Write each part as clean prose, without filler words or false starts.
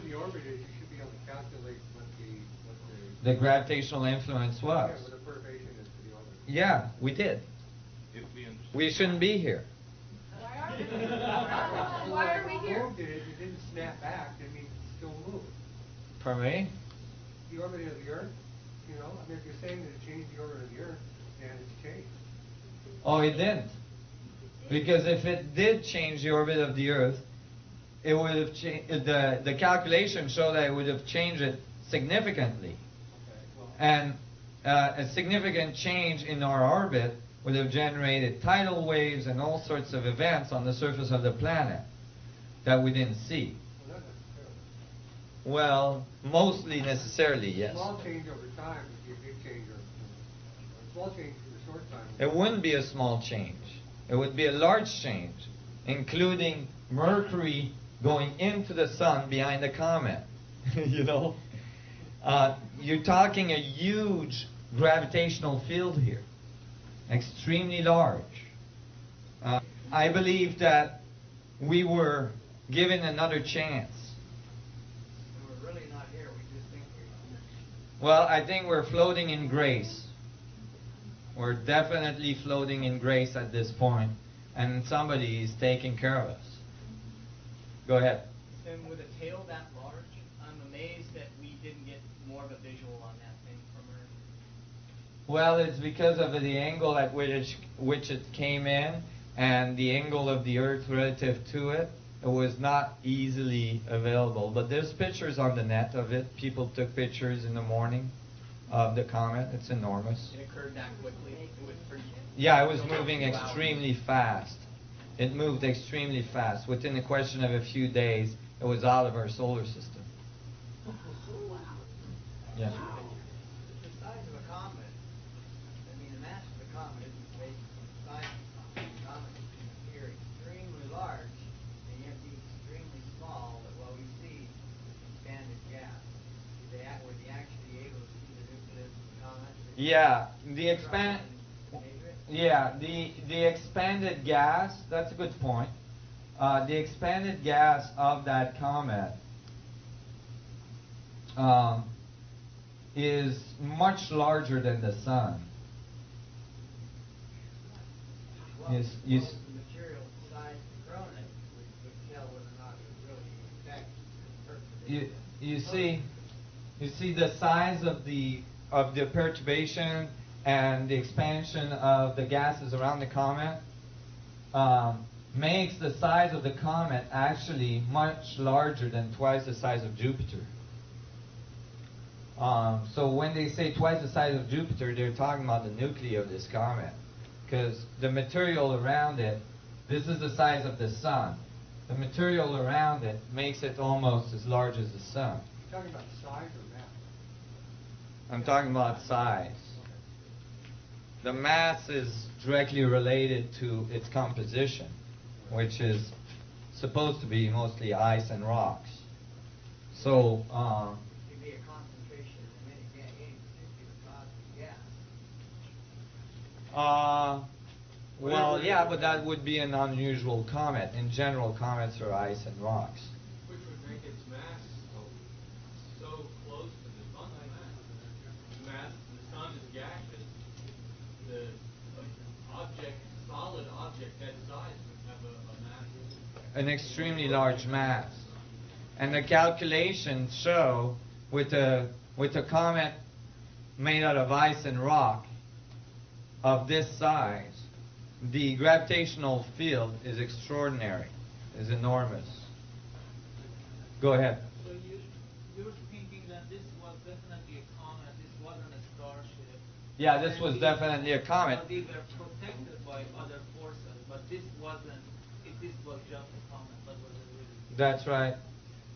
the orbit is, you should be able to calculate what the gravitational influence was. Yeah, what the perturbation is to the orbit. Yeah, we did. If we understand. We shouldn't be here. Why are we here? Why are we here? Moved it didn't snap back. That means it still moved. Pardon me? The orbit of the Earth, you know, I mean, if you're saying that it changed the orbit of the Earth, then it's changed. Oh, it didn't. Because if it did change the orbit of the Earth, it would have changed. The calculation showed that it would have changed it significantly, and a significant change in our orbit would have generated tidal waves and all sorts of events on the surface of the planet that we didn't see. Well, not necessarily. Well, mostly necessarily, yes. A small change over time would be a big change, or a small change in a short time. It wouldn't be a small change. It would be a large change, including Mercury going into the sun behind the comet. You know? You're talking a huge gravitational field here. Extremely large. I believe that we were given another chance. And we're really not here. We just think we are. Well, I think we're floating in grace. We're definitely floating in grace at this point, and somebody is taking care of us. Go ahead. And with a tail that large, I'm amazed that we didn't get more of a visual on that thing from Earth. Well, it's because of the angle at which it came in, and the angle of the Earth relative to it. It was not easily available. But there's pictures on the net of it. People took pictures in the morning of the comet. It's enormous. It occurred that quickly. It was pretty. Yeah, it was moving extremely fast. It moved extremely fast. Within a question of a few days, it was out of our solar system. Yeah. The size of a comet, I mean, the mass of the comet isn't based on the size of the comet. The comet can appear extremely large and yet be extremely small, but what we see is expanded gas. Were they actually able to see the nucleus of the comet? Yeah, the expanded gas, that's a good point. The expanded gas of that comet is much larger than the sun. Well, Yes, the material size of the corona would tell whether or not it would really affect perturbation. You see the size of the perturbation and the expansion of the gases around the comet makes the size of the comet actually much larger than twice the size of Jupiter. So when they say twice the size of Jupiter, they're talking about the nucleus of this comet, because the material around it, this is the size of the sun. The material around it makes it almost as large as the sun. You're talking about size or mass? I'm talking about size. The mass is directly related to its composition, which is supposed to be mostly ice and rocks. So, It'd be a concentration of any particular cosmic gas. well, yeah, but that would be an unusual comet. In general, comets are ice and rocks. Which would make its mass so close to the sun's mass. The sun is gaseous. The solid object that size would have a mass. An extremely large mass. And the calculations show with a comet made out of ice and rock of this size, the gravitational field is extraordinary, is enormous. Go ahead. So you're thinking that this was definitely a comet, this wasn't a starship. Yeah, this was definitely a comet. They were protected by other forces, but this wasn't, if this was just a comet, but was it really? That's right.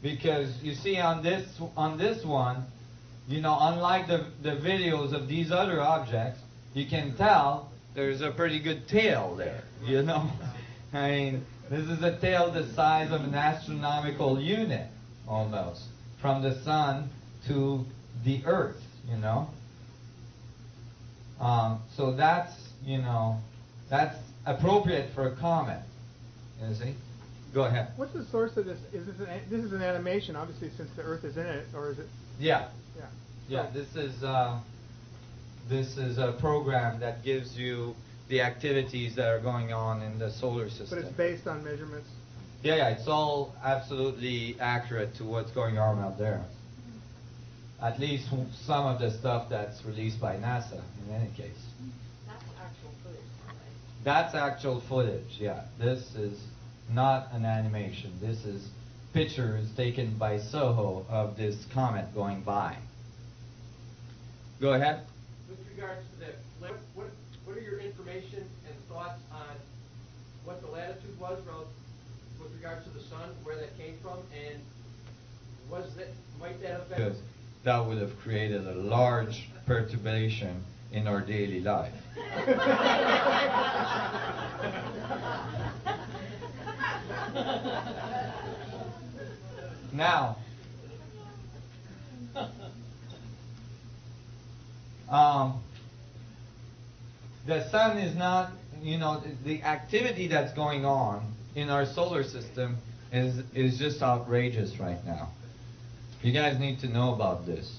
Because you see on this one, you know, unlike the videos of these other objects, you can tell there's a pretty good tail there, you know. I mean, this is a tail the size of an astronomical unit, almost, from the sun to the Earth, you know. So that's, you know, that's appropriate for a comet, you see. Go ahead. What's the source of this? Is this is an animation, obviously, since the Earth is in it, or is it? Yeah. Yeah. Yeah. This is a program that gives you the activities that are going on in the solar system. But it's based on measurements. Yeah, it's all absolutely accurate to what's going on out there. At least some of the stuff that's released by NASA, in any case. That's actual footage, right? That's actual footage, yeah. This is not an animation. This is pictures taken by Soho of this comet going by. Go ahead. With regards to that, what are your information and thoughts on what the latitude was with regards to the sun, where that came from, and might that affect? Because that would have created a large perturbation in our daily life. Now, the sun is not, the activity that's going on in our solar system is just outrageous right now. You guys need to know about this.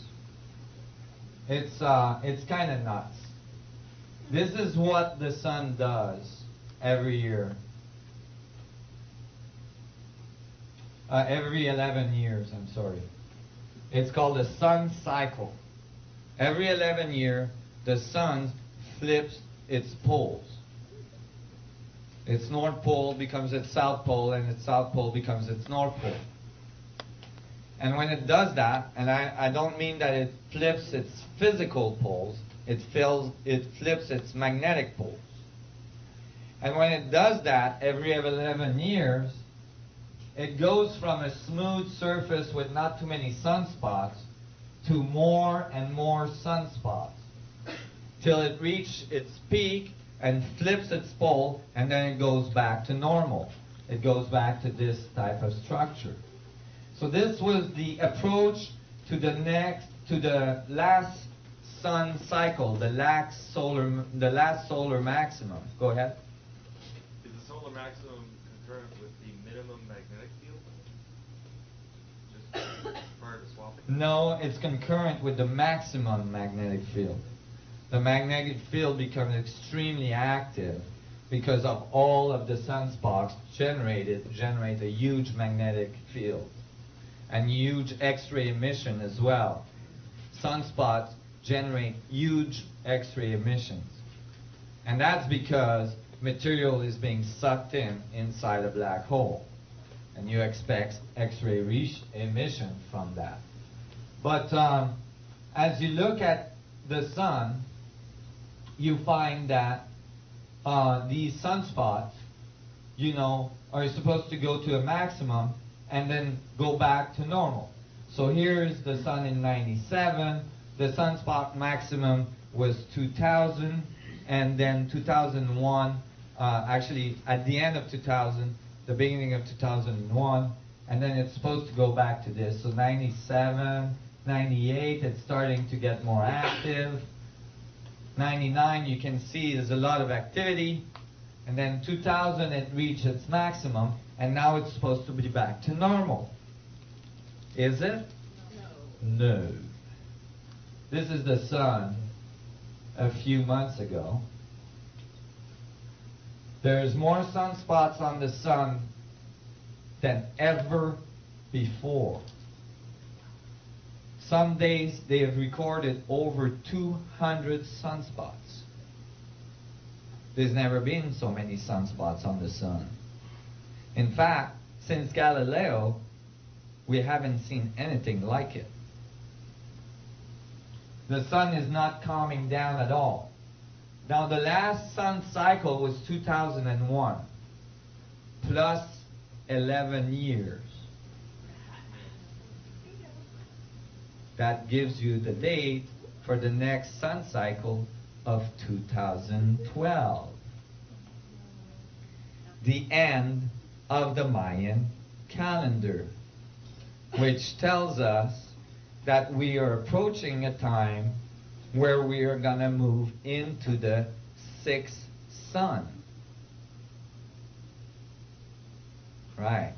It's kind of nuts. This is what the sun does every year. Every 11 years, I'm sorry. It's called the sun cycle. Every 11 years, the sun flips its poles. Its north pole becomes its south pole, and its south pole becomes its north pole. And when it does that, and I don't mean that it flips its physical poles, it flips its magnetic poles. And when it does that every 11 years, it goes from a smooth surface with not too many sunspots to more and more sunspots till it reaches its peak and flips its pole, and then it goes back to normal. It goes back to this type of structure. So this was the approach to the last sun cycle, the last solar maximum. Go ahead. Is the solar maximum concurrent with the minimum magnetic field? Just prior to swapping? No, it's concurrent with the maximum magnetic field. The magnetic field becomes extremely active because of all of the sunspots generate a huge magnetic field and huge X-ray emission as well. Sunspots generate huge X-ray emissions. And that's because material is being sucked inside a black hole. And you expect X-ray emission from that. But as you look at the sun, you find that these sunspots, are supposed to go to a maximum and then go back to normal. So here's the sun in 97. The sunspot maximum was 2000, and then 2001, actually at the end of 2000, the beginning of 2001, and then it's supposed to go back to this. So 97, 98, it's starting to get more active. 99, you can see there's a lot of activity. And then 2000, it reached its maximum, and now it's supposed to be back to normal. Is it? No. This is the sun a few months ago. There's more sunspots on the sun than ever before. Some days they have recorded over 200 sunspots. There's never been so many sunspots on the sun. In fact, since Galileo, we haven't seen anything like it. The sun is not calming down at all. Now, the last sun cycle was 2001, plus 11 years. That gives you the date for the next sun cycle of 2012. The end of the Mayan calendar, which tells us that we are approaching a time where we are going to move into the sixth sun. Right.